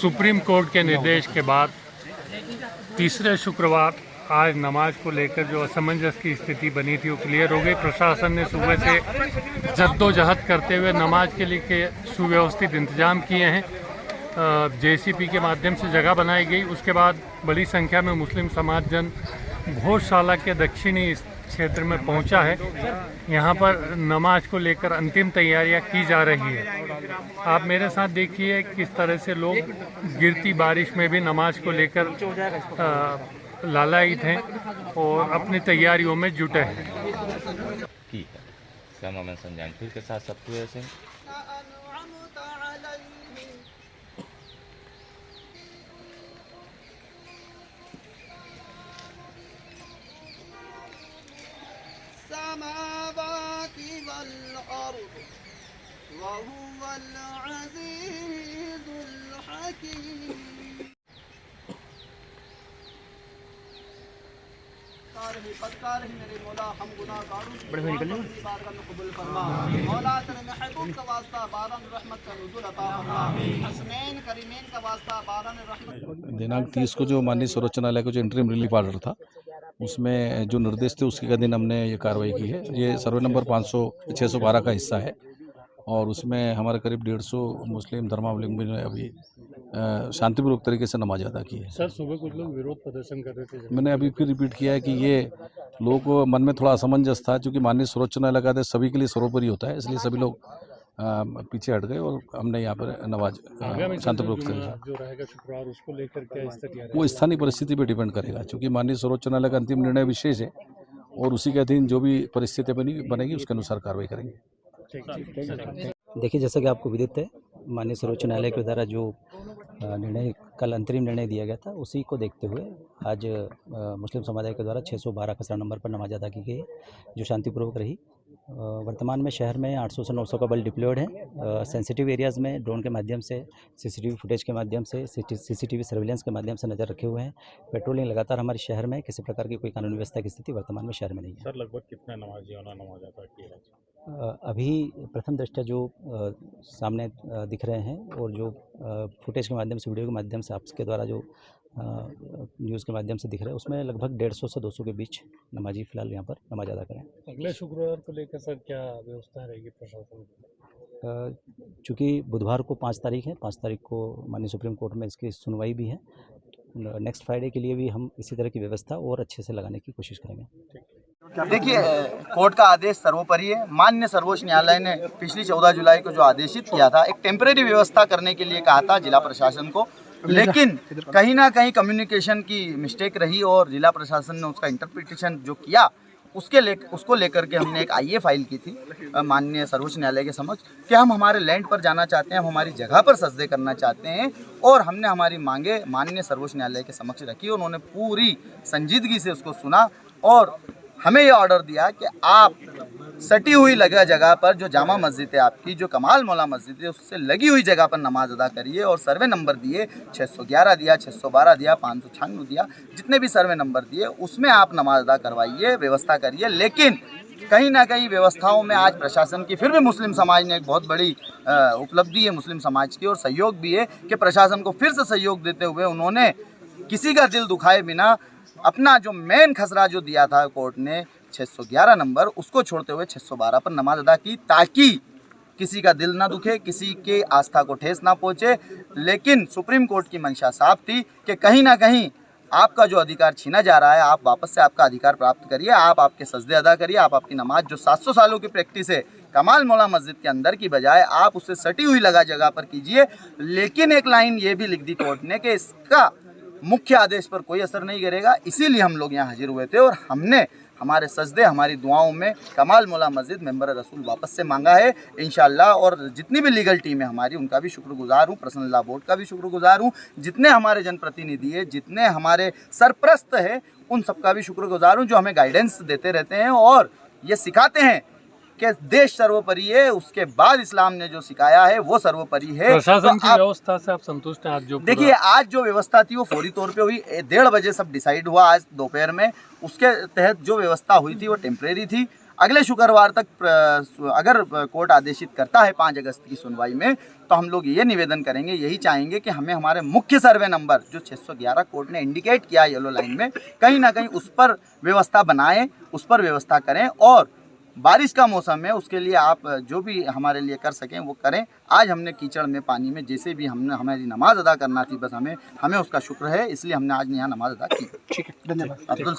Supreme court के निर्देश के बाद तीसरे शुक्रवार आज नमाज को लेकर जो असमंजस की स्थिति बनी थी वो क्लियर हो गई। प्रशासन ने सुबह से जद्दोजहद करते हुए नमाज के लिए सुव्यवस्थित इंतजाम किए हैं। जेसीपी के माध्यम से जगह बनाई गई। उसके बाद बड़ी संख्या में मुस्लिम समाज जन भोजशाला के दक्षिणी क्षेत्र में पहुंचा है। यहाँ पर नमाज को लेकर अंतिम तैयारियां की जा रही है। आप मेरे साथ देखिए किस तरह से लोग गिरती बारिश में भी नमाज को लेकर लालायित हैं और अपनी तैयारियों में जुटे हैं। कैमरामैन संजय के साथ सप्तू सिंह। समावाति वल अर्द वहुवल अज़ीज़ुल हकीम। मेरे मौला हम गुनाहगारों की बारगाह में कबूल फरमा। मौला तेरे महबूब का वास्ता बारन रहमत का नुज़ुल अता फरमा। हसनैन करीमैन का वास्ता बारन रहमत। दिनांक 30 को जो माननीय सर्वोच्च न्यायालय का जो इंटरिम रिलीफ ऑर्डर था उसमें जो निर्देश थे उसके का दिन हमने ये कार्रवाई की है। ये सर्वे नंबर 612 का हिस्सा है और उसमें हमारे करीब 150 मुस्लिम धर्मावलंबी ने अभी शांतिपूर्वक तरीके से नमाज अदा की है। सर सुबह कुछ लोग विरोध प्रदर्शन कर रहे थे। मैंने अभी फिर रिपीट किया है कि ये लोगों को मन में थोड़ा असमंजस था, क्योंकि माननीय सर्वोच्च न्यायालय का आदेश सभी के लिए सर्वोपरि होता है, इसलिए सभी लोग पीछे हट गए और हमने यहाँ पर नमाज शांतिपूर्वक जो रहेगा शुक्रवार उसको लेकर क्या स्थिति? वो स्थानीय परिस्थिति पर डिपेंड करेगा, क्योंकि माननीय सर्वोच्च न्यायालय का अंतिम निर्णय विशेष है और उसी के अधीन जो भी परिस्थिति बनेगी उसके अनुसार कार्रवाई करेंगे। देखिए, जैसा कि आपको विदित है, माननीय सर्वोच्च न्यायालय के द्वारा जो निर्णय कल अंतरिम निर्णय दिया गया था उसी को देखते हुए आज मुस्लिम समुदाय के द्वारा 612 खसरा नंबर पर नमाज अदा की गई, जो शांतिपूर्वक रही। वर्तमान में शहर में 800 से 900 का बल डिप्लॉयड है। सेंसिटिव एरियाज़ में ड्रोन के माध्यम से, सीसीटीवी फुटेज के माध्यम से, सीसीटीवी सर्विलेंस के माध्यम से नज़र रखे हुए हैं। पेट्रोलिंग लगातार हमारे शहर में, किसी प्रकार की कोई कानून व्यवस्था की स्थिति वर्तमान में शहर में नहीं है। सर लगभग कितने नमाजियों ने नमाज अदा किया? अभी प्रथम दृष्टया जो सामने दिख रहे हैं और जो फुटेज के माध्यम से, वीडियो के माध्यम से आपके द्वारा जो न्यूज़ के माध्यम से दिख रहा है, उसमें लगभग 150 से 200 के बीच नमाजी फिलहाल यहाँ पर नमाज अदा करें। अगले शुक्रवार को लेकर सर क्या व्यवस्था रहेगी प्रशासन की? चूँकि बुधवार को 5 तारीख है, 5 तारीख को माननीय सुप्रीम कोर्ट में इसकी सुनवाई भी है। नेक्स्ट फ्राइडे के लिए भी हम इसी तरह की व्यवस्था और अच्छे से लगाने की कोशिश करेंगे। देखिए, कोर्ट का आदेश सर्वोपरि है। माननीय सर्वोच्च न्यायालय ने पिछली 14 जुलाई को जो आदेशित किया था, एक टेम्परेरी व्यवस्था करने के लिए कहा था जिला प्रशासन को, लेकिन कहीं ना कहीं कम्युनिकेशन की मिस्टेक रही और जिला प्रशासन ने उसका इंटरप्रिटेशन जो किया उसको लेकर के हमने एक आईए फाइल की थी माननीय सर्वोच्च न्यायालय के समक्ष कि हम हमारे लैंड पर जाना चाहते हैं, हम हमारी जगह पर सजदे करना चाहते हैं, और हमने हमारी मांगे माननीय सर्वोच्च न्यायालय के समक्ष रखी। उन्होंने पूरी संजीदगी से उसको सुना और हमें यह ऑर्डर दिया कि आप सटी हुई लगा जगह पर, जो जामा मस्जिद है आपकी, जो कमाल मौला मस्जिद है, उससे लगी हुई जगह पर नमाज अदा करिए। और सर्वे नंबर दिए, 611 दिया, 612 दिया, 596 दिया, जितने भी सर्वे नंबर दिए उसमें आप नमाज अदा करवाइए, व्यवस्था करिए। लेकिन कहीं ना कहीं व्यवस्थाओं में आज प्रशासन की, फिर भी मुस्लिम समाज ने एक बहुत बड़ी उपलब्धि है मुस्लिम समाज की और सहयोग भी है कि प्रशासन को फिर से सहयोग देते हुए उन्होंने किसी का दिल दुखाए बिना अपना जो मेन खसरा जो दिया था कोर्ट ने 611 नंबर, उसको छोड़ते हुए 612 पर नमाज अदा की, ताकि किसी का दिल ना दुखे, किसी के आस्था को ठेस ना पहुँचे। लेकिन सुप्रीम कोर्ट की मंशा साफ थी कि कहीं ना कहीं आपका जो अधिकार छीना जा रहा है, आप वापस से आपका अधिकार प्राप्त करिए, आप आपके सजदे अदा करिए, आप आपकी नमाज जो 700 सालों की प्रैक्टिस है कमाल मौला मस्जिद के अंदर की बजाय आप उससे सटी हुई लगा जगह पर कीजिए। लेकिन एक लाइन ये भी लिख दी कोर्ट ने कि इसका मुख्य आदेश पर कोई असर नहीं करेगा। इसीलिए हम लोग यहाँ हाजिर हुए थे और हमने हमारे सजदे, हमारी दुआओं में कमाल मौला मस्जिद मेंबर रसूल वापस से मांगा है इंशाल्लाह। और जितनी भी लीगल टीम है हमारी, उनका भी शुक्रगुजार हूँ, पर्सनल लॉ बोर्ड का भी शुक्रगुजार हूँ, जितने हमारे जनप्रतिनिधि है, जितने हमारे सरप्रस्त है, उन सबका भी शुक्रगुजार हूँ जो हमें गाइडेंस देते रहते हैं और ये सिखाते हैं कि देश सर्वोपरि है, उसके बाद इस्लाम ने जो सिखाया है वो सर्वोपरि है। प्रशासन की व्यवस्था से आप संतुष्ट हैं? आज जो देखिए, आज जो व्यवस्था थी वो फौरी तौर पे हुई, 1:30 बजे सब डिसाइड हुआ आज दोपहर में। उसके तहत जो व्यवस्था हुई थी वो टेम्परेरी थी। अगले शुक्रवार तक अगर कोर्ट आदेशित करता है 5 अगस्त की सुनवाई में, तो हम लोग ये निवेदन करेंगे, यही चाहेंगे कि हमें हमारे मुख्य सर्वे नंबर जो 611 कोर्ट ने इंडिकेट किया है येलो लाइन में, कहीं ना कहीं उस पर व्यवस्था बनाएं, उस पर व्यवस्था करें। और बारिश का मौसम है, उसके लिए आप जो भी हमारे लिए कर सकें वो करें। आज हमने कीचड़ में, पानी में, जैसे भी हमारी नमाज अदा करना थी, बस हमें उसका शुक्र है, इसलिए हमने आज यहाँ नमाज अदा की। ठीक है, धन्यवाद। अब्दुल